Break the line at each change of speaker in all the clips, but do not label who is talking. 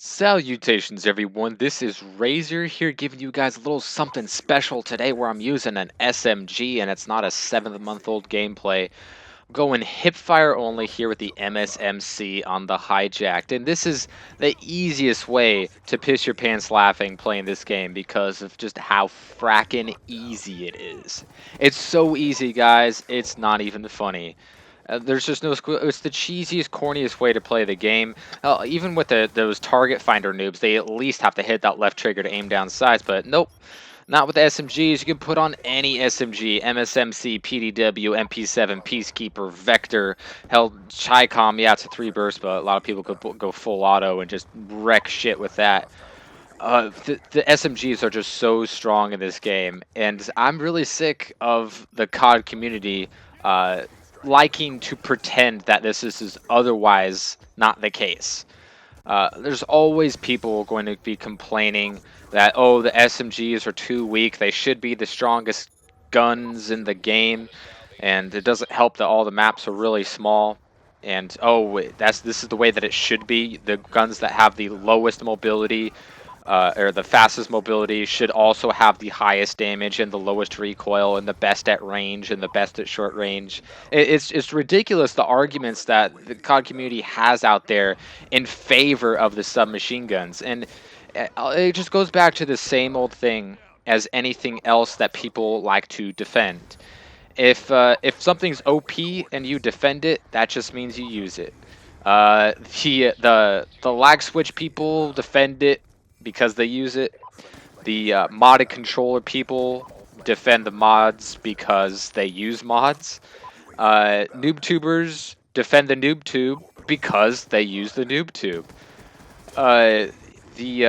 Salutations, everyone. This is Razor here, giving you guys a little something special today where I'm using an SMG and it's not a 7-month-old gameplay. I'm going hipfire only here with the MSMC on the hijacked. And this is the easiest way to piss your pants laughing playing this game because of just how frackin' easy it is. It's so easy, guys, it's not even funny. There's just no it's the cheesiest, corniest way to play the game. Even with those target finder noobs, they at least have to hit that left trigger to aim down sights, but nope. Not with the SMGs. You can put on any SMG, MSMC, PDW, MP7, Peacekeeper, Vector, hell, Chicom. Yeah, it's a 3 burst, but a lot of people could go full auto and just wreck shit with that. The SMGs are just so strong in this game, and I'm really sick of the COD community uh, liking to pretend that this is otherwise not the case. There's always people going to be complaining that, oh, the SMGs are too weak, they should be the strongest guns in the game, and it doesn't help that all the maps are really small. And oh, this is the way that it should be. The guns that have the lowest mobility or the fastest mobility should also have the highest damage and the lowest recoil and the best at range and the best at short range. It's ridiculous the arguments that the COD community has out there in favor of the submachine guns, and it just goes back to the same old thing as anything else that people like to defend. If something's OP and you defend it, that just means you use it. The lag switch people defend it because they use it. The modded controller people defend the mods because they use mods. Noob tubers defend the noob tube because they use the noob tube. Uh, the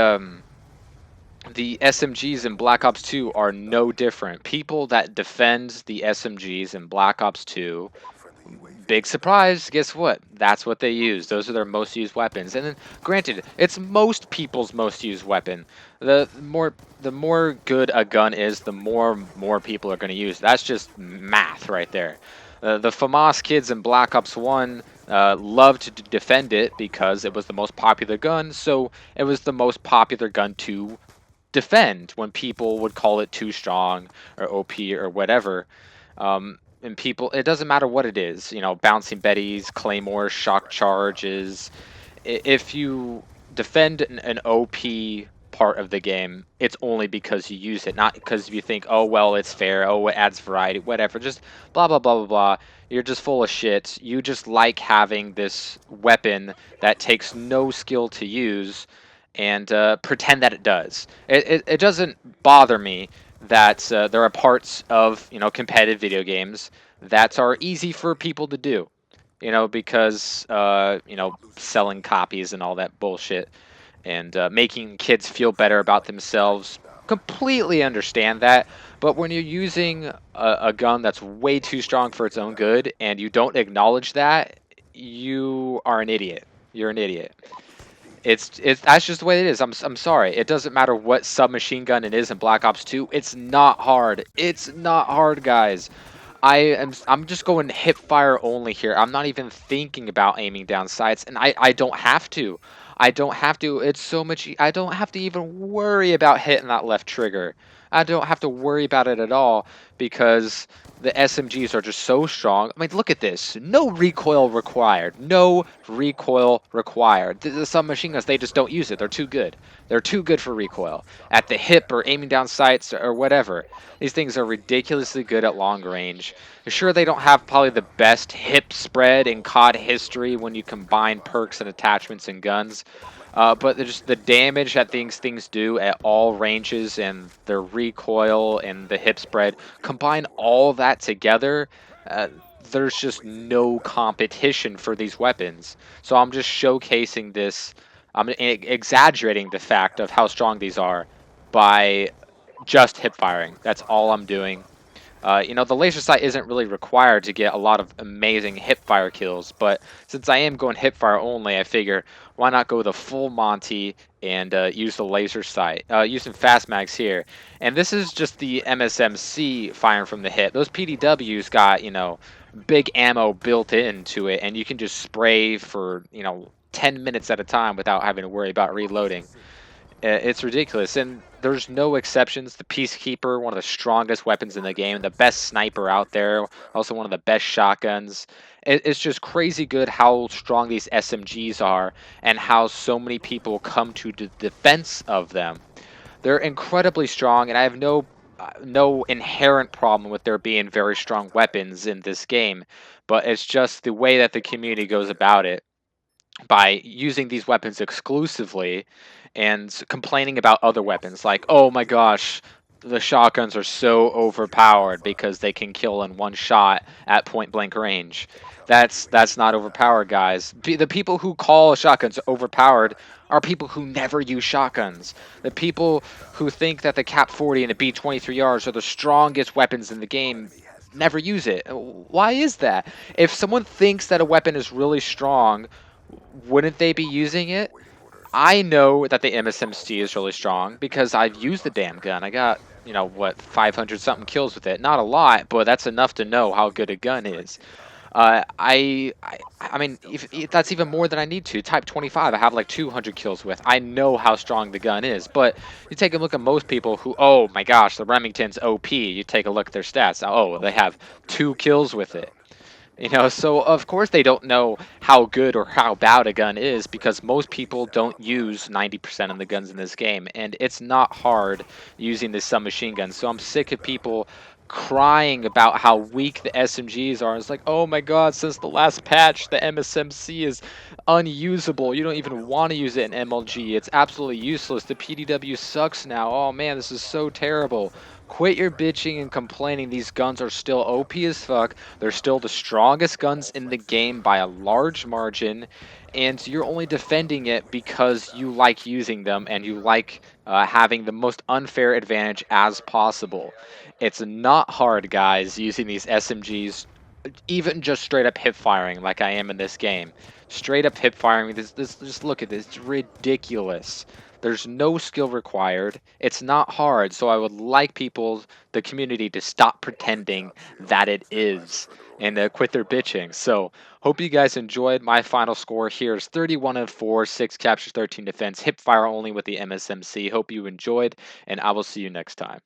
the SMGs in Black Ops 2 are no different. People that defend the SMGs in Black Ops 2, big surprise, guess what? That's what they use. Those are their most used weapons. And then, granted, it's most people's most used weapon. The more good a gun is, the more people are going to use. That's just math right there. The FAMAS kids in Black Ops 1 loved to defend it because it was the most popular gun, so it was the most popular gun to defend when people would call it too strong or OP or whatever. And people, it doesn't matter what it is, bouncing betties, claymores, shock charges. If you defend an OP part of the game, it's only because you use it, not because you think, oh, well, it's fair, oh, it adds variety, whatever, just blah, blah, blah, blah, blah. You're just full of shit. You just like having this weapon that takes no skill to use and pretend that it does. It doesn't bother me that there are parts of competitive video games that are easy for people to do, because selling copies and all that bullshit, and making kids feel better about themselves. Completely understand that, but when you're using a gun that's way too strong for its own good and you don't acknowledge that, you are an idiot. You're an idiot. It's that's just the way it is. I'm sorry. It doesn't matter what submachine gun it is in Black Ops 2. It's not hard. It's not hard, guys. I'm just going hip fire only here. I'm not even thinking about aiming down sights, and I don't have to. I don't have to. It's so much. I don't have to even worry about hitting that left trigger. I don't have to worry about it at all because the SMGs are just so strong. I mean, look at this. No recoil required. No recoil required. The submachine guns, they just don't use it. They're too good. They're too good for recoil. At the hip or aiming down sights or whatever. These things are ridiculously good at long range. Sure, they don't have probably the best hip spread in COD history when you combine perks and attachments and guns. But just the damage that things do at all ranges and their recoil and the hip spread, combine all that together, there's just no competition for these weapons. So I'm just showcasing this, I'm exaggerating the fact of how strong these are by just hip firing. That's all I'm doing. The laser sight isn't really required to get a lot of amazing hip fire kills, but since I am going hip fire only, I figure why not go the full Monty and use the laser sight, using fast mags here. And this is just the MSMC firing from the hip. Those PDWs got big ammo built into it, and you can just spray for 10 minutes at a time without having to worry about reloading. It's ridiculous, and there's no exceptions. The Peacekeeper, one of the strongest weapons in the game, the best sniper out there, also one of the best shotguns. It's just crazy good how strong these SMGs are, and how so many people come to the defense of them. They're incredibly strong, and I have no inherent problem with there being very strong weapons in this game, but it's just the way that the community goes about it by using these weapons exclusively and complaining about other weapons like, oh my gosh, the shotguns are so overpowered because they can kill in one shot at point blank range. That's not overpowered, guys. The people who call shotguns overpowered are people who never use shotguns. The people who think that the Cap 40 and the B-23Rs are the strongest weapons in the game never use it. Why is that? If someone thinks that a weapon is really strong, wouldn't they be using it? I know that the MSMC is really strong because I've used the damn gun. I got, what, 500 something kills with it. Not a lot, but that's enough to know how good a gun is. I mean, if that's even more than I need to. Type 25, I have like 200 kills with. I know how strong the gun is, but you take a look at most people who, oh my gosh, the Remington's OP. You take a look at their stats. Oh, they have 2 kills with it. So of course they don't know how good or how bad a gun is because most people don't use 90% of the guns in this game, and it's not hard using the submachine gun. So I'm sick of people crying about how weak the SMGs are. It's like, oh my god, since the last patch, the MSMC is unusable. You don't even want to use it in MLG. It's absolutely useless. The PDW sucks now. Oh man, this is so terrible. Quit your bitching and complaining. These guns are still OP as fuck. They're still the strongest guns in the game by a large margin, and you're only defending it because you like using them and you like having the most unfair advantage as possible. It's not hard, guys, using these SMGs, even just straight up hip firing like I am in this game. Straight up hip firing. This just look at this. It's ridiculous. There's no skill required. It's not hard. So I would like people, the community, to stop pretending that it is and quit their bitching. So hope you guys enjoyed. My final score here is 31-4, 6 captures, 13 defense, hip fire only with the MSMC. Hope you enjoyed, and I will see you next time.